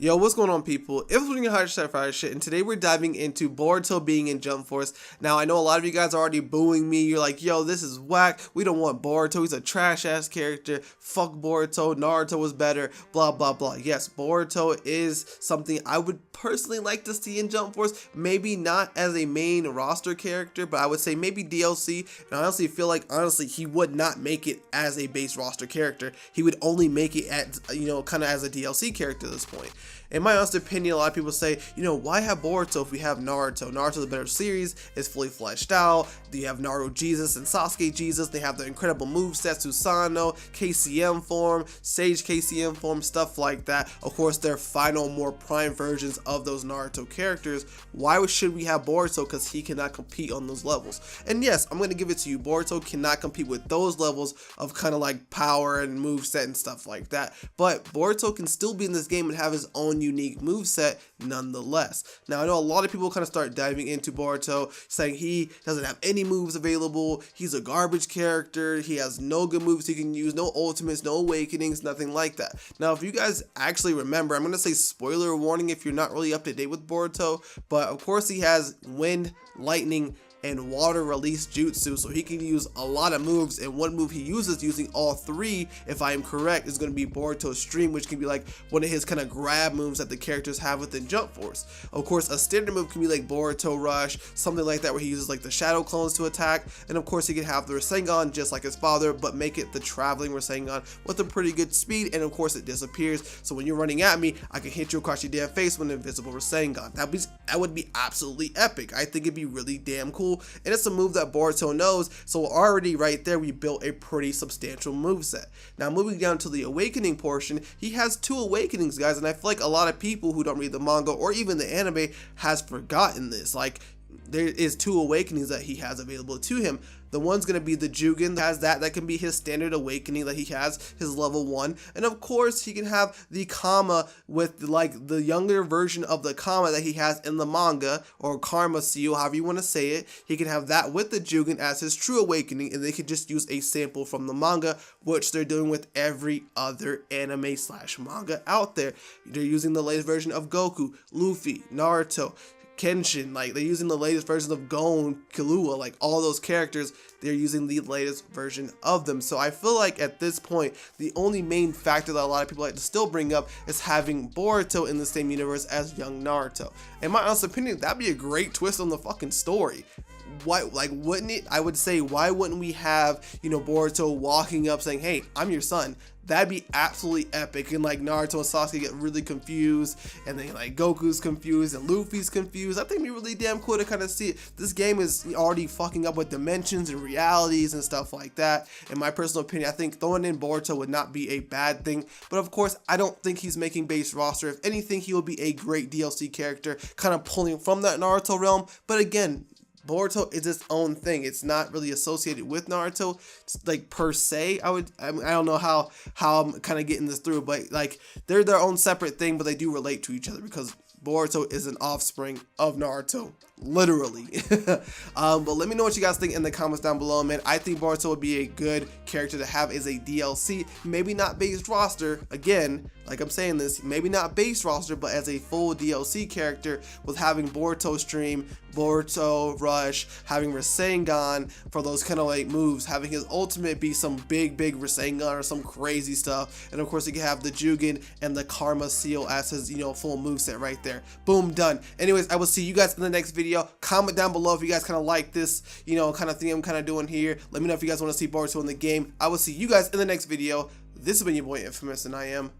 Yo, what's going on, people? It's looking at Fire shit, and today we're diving into Boruto being in Jump Force. Now, I know a lot of you guys are already booing me. You're like, yo, this is whack. We don't want Boruto. He's a trash-ass character. Fuck Boruto. Naruto was better. Blah, blah, blah. Yes, Boruto is something I would personally like to see in Jump Force. Maybe not as a main roster character, but I would say maybe DLC. And I honestly feel like, he would not make it as a base roster character. He would only make it at, kind of as a DLC character at this point. In my honest opinion, a lot of people say, why have Boruto if we have Naruto? Naruto's a better series, it's fully fleshed out. You have Naruto Jesus and Sasuke Jesus. They have the incredible movesets, Susanoo, KCM form, Sage KCM form, stuff like that. Of course, they're final, more prime versions of those Naruto characters. Why should we have Boruto? Because he cannot compete on those levels. And yes, I'm going to give it to you. Boruto cannot compete with those levels of kind of like power and moveset and stuff like that. But Boruto can still be in this game and have his own unique moveset nonetheless. Now, I know a lot of people kind of start diving into Boruto, saying he doesn't have any moves available, he's a garbage character, he has no good moves he can use, no ultimates, no awakenings, nothing like that. Now, if you guys actually remember, I'm going to say spoiler warning if you're not really up to date with Boruto, but of course he has wind, lightning, and water release jutsu, so he can use a lot of moves, and one move he uses using all three, if I am correct, is going to be Boruto Stream, which can be like one of his kind of grab moves that the characters have within Jump Force. Of course, a standard move can be like Boruto Rush, something like that, where he uses like the shadow clones to attack, and of course he can have the Rasengan just like his father, but make it the traveling Rasengan with a pretty good speed, and of course it disappears, so when you're running at me, I can hit you across your damn face with an invisible Rasengan. That would be absolutely epic. I think it'd be really damn cool. And it's a move that Boruto knows, so already right there we built a pretty substantial moveset. Now, moving down to the awakening portion, he has two awakenings, guys, and I feel like a lot of people who don't read the manga or even the anime has forgotten this. Like, there is two awakenings that he has available to him. The one's going to be the Jougan, that can be his standard awakening that he has, his level 1. And of course, he can have the Kama with like the younger version of the Kama that he has in the manga, or Karma Seal, however you want to say it. He can have that with the Jougan as his true awakening, and they can just use a sample from the manga, which they're doing with every other anime / manga out there. They're using the latest version of Goku, Luffy, Naruto, Kenshin, like they're using the latest versions of Gon, Killua, like all those characters, they're using the latest version of them. So I feel like at this point, the only main factor that a lot of people like to still bring up is having Boruto in the same universe as young Naruto. In my honest opinion, that'd be a great twist on the fucking story. Why, like, wouldn't it? I would say, why wouldn't we have, Boruto walking up saying, hey, I'm your son? That'd be absolutely epic. And like Naruto and Sasuke get really confused, and then like Goku's confused and Luffy's confused. I think it'd be really damn cool to kind of see it. This game is already fucking up with dimensions and realities and stuff like that. In my personal opinion, I think throwing in Boruto would not be a bad thing. But of course, I don't think he's making base roster. If anything, he will be a great DLC character, kind of pulling from that Naruto realm. But again, Boruto is its own thing. It's not really associated with Naruto, like per se. I don't know how I'm kind of getting this through, but like they're their own separate thing, but they do relate to each other because Boruto is an offspring of Naruto, literally. But let me know what you guys think in the comments down below, man. I think Boruto would be a good character to have as a DLC, maybe not base roster. Again, like I'm saying this, maybe not base roster, but as a full DLC character with having Boruto Stream, Boruto Rush, having Rasengan for those kind of like moves, having his ultimate be some big Rasengan or some crazy stuff, and of course he can have the Jougan and the Karma Seal as his full moveset right there. Boom, done. Anyways, I will see you guys in the next video. Comment down below if you guys kind of like this kind of thing I'm kind of doing here. Let me know if you guys want to see Boruto in the game. I will see you guys in the next video. This has been your boy Infamous, and I am